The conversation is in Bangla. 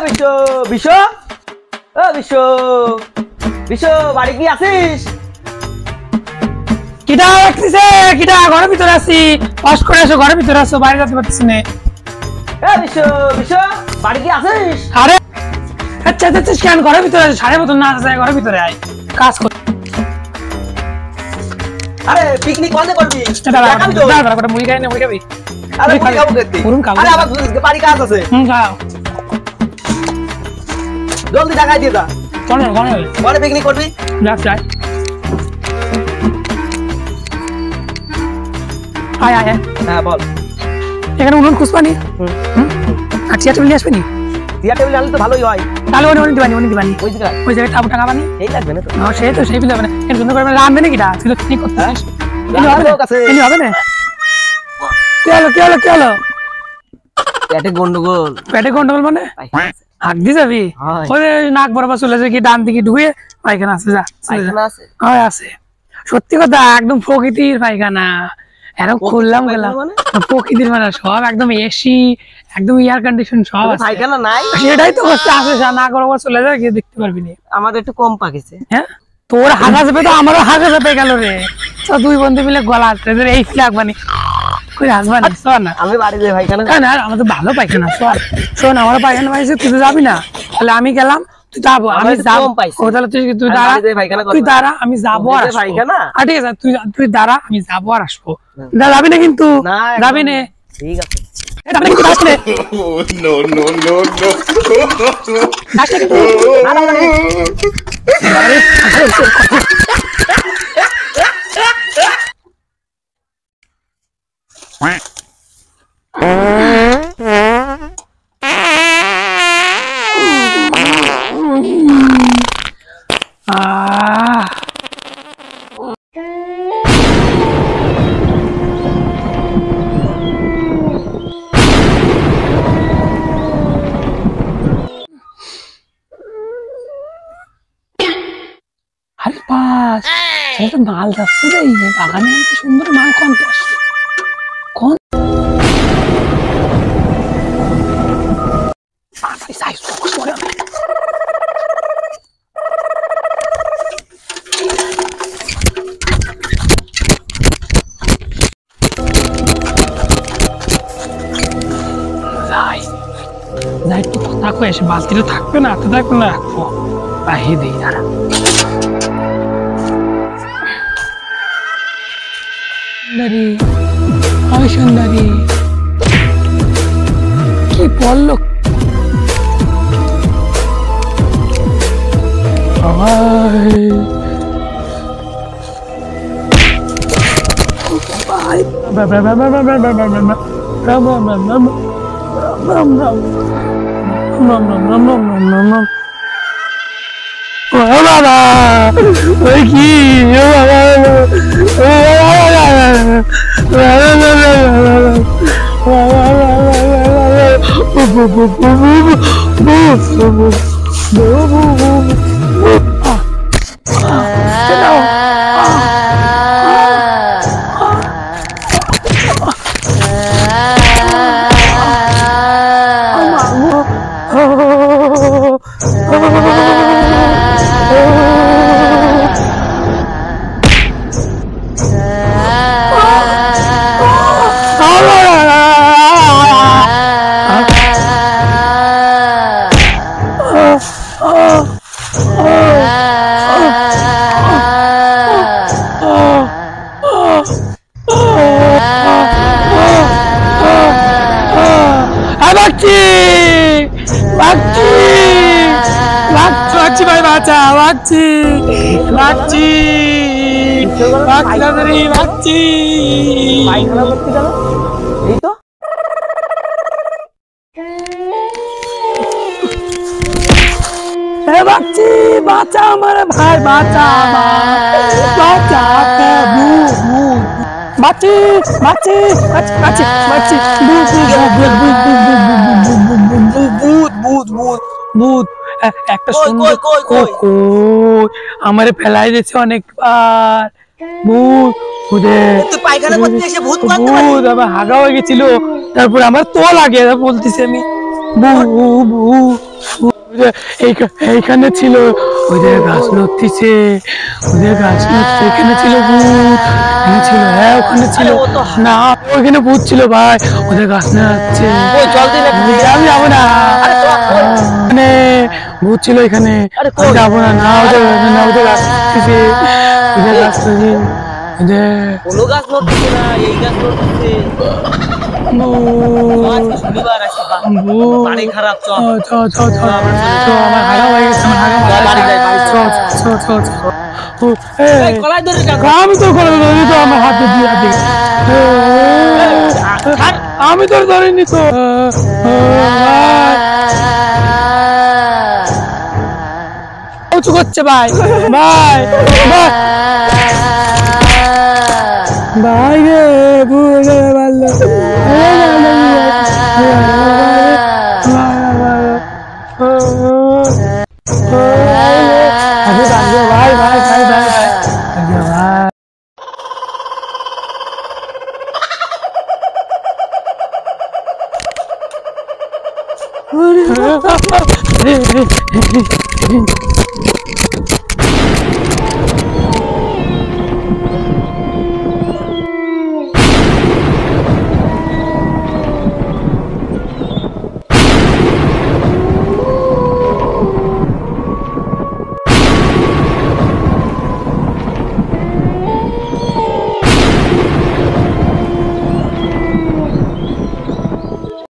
বিশ্ব বিশ্ব বিশ্ব বিশ্ব বাড়ি কি আছিস? কিটা রাখছিস? কিটা ঘরের ভিতরে আছি। পাস করে আসো, ঘরের ভিতরে আসো, বাইরে যেতে পারতেছ না। বিশ্ব বিশ্ব বাড়ি কি আছিস? আরে আচ্ছা আচ্ছা কেন ঘরের ভিতরে আছে? সাড়ে মতন না আছে, ঘরের ভিতরে আয়, কাজ কর। আরে পিকনিক কবে করবি? দেখাবি তো? দাঁড়া দাঁড়া, মুড়ি খাই না, মুড়ি খাবি? আরে মুড়ি খাবো দেখতে। আরে আবার বাড়ি কাজ আছে। খাও জলদি ঢাকায় দিয়ে দা। কোন কোন পরে পিকনিক করবি? যাস যাই। আয় আয়। হ্যাঁ বল। এখানে উনুন খুঁজবানি। আর চেয়ার টেবিল নিয়ে আসবি নি? চেয়ার টেবিল আনলে তো ভালোই হয়। তাহলে উনি দিবানি। ওই জায়গায় টাবু টাকা বানি। এই লাগবে না তো? না সেই তো সেই হবে না। এর জন্য করে রাঁধবে না কিটা? তুই তো পিকনিক করতেছিস। এই হবে না? কি হলো? পেটে গন্ডগোল মানে? হাত দিয়ে যাবি? ওই নাক বরাবর চলে যায় কি ডান দিকে ঢুকে পায়খানা আছে, যা পায়খানা আছে। হ্যাঁ আছে, সত্যি কথা, একদম প্রকৃতির পায়খানা। এরকম খুললাম গেলাম প্রকৃতির, মানে সব একদম এসি, একদম এয়ার কন্ডিশন সব আছে। পায়খানা নাই, সেটাই তো হচ্ছে। আসে নাক বরাবর চলে যায়, গিয়ে দেখতে পারবি না। আমাদের একটু কম পাকিছে। হ্যাঁ তোর হাগা যাবে তো আমারও হাগা যাবে গেল রে। দুই বন্ধু মিলে গলা এই ফ্ল্যাগ বানি কই হাসবানি। শোন না, আমি বাড়ি যাই পায়খানা। না আমার তো ভালো পায়খানা। শোন আমার পায়খানা পাইছে, তুই তো যাবি না, তাহলে আমি গেলাম, তুই যাবো, আমি যাবো। তাহলে তুই দাঁড়া, আমি যাবো আর পায়খানা। ঠিক আছে, তুই দাঁড়া, আমি যাবো আর আসবো। যাবি না কিন্তু? যাবি না? ঠিক আছে। আরে পাস মাল যাচ্ছে রে, বাগানে সুন্দর মাল। কোন কোন একটু কথা কয়ে এসে বালতিটা থাকবে না, হাতে থাকবে না, রাখবো বাহি দিই। দাঁড়া সুন্দরী কি বললো? বাচ্চা আমার ভাই, বাচ্চা বাচ্চা বাচ্চি বাচ্চি বাচ্চি বাচ্চি ভূত একটা আমারে ফেলাই দিয়েছে অনেকবার। ভূত আমার হাগা হয়ে গেছিল, তারপর আমার তো লাগে বলতেছি আমি। এইখানে ছিল ওদের গাছ নড়তিছে, ওদের গাছ নড়ছে, এখানে ছিল ভূত, এখানে ছিল, হ্যাঁ ওখানে ছিল না, ওইখানে ভূত ছিল ভাই, ওদের গাছ নাড়ছে। আমি যাবো না, মানে ভূত ছিল এখানে, আমি যাবো না, না ওদের না, ওদের গাছ নড়তেছে, ওদের গাছ নড়ছে, ওদের কোনো গাছ নড়ছে না, এই গাছ নড়ছে। পানি খারাপ, চল আমার হাগা হয়ে গেছে, আমার হাগা বাড়ি যাই, বাড়ি যাই। আমি তো করে ধরি তো, আমার হাতে দিয়ে হাতে আমি তোর ধরিনি তো। উঁচু করছে ভাই, ভাই ভাই রে বুঝে পারলো ভাই ভাই ভাই ভাই ভাই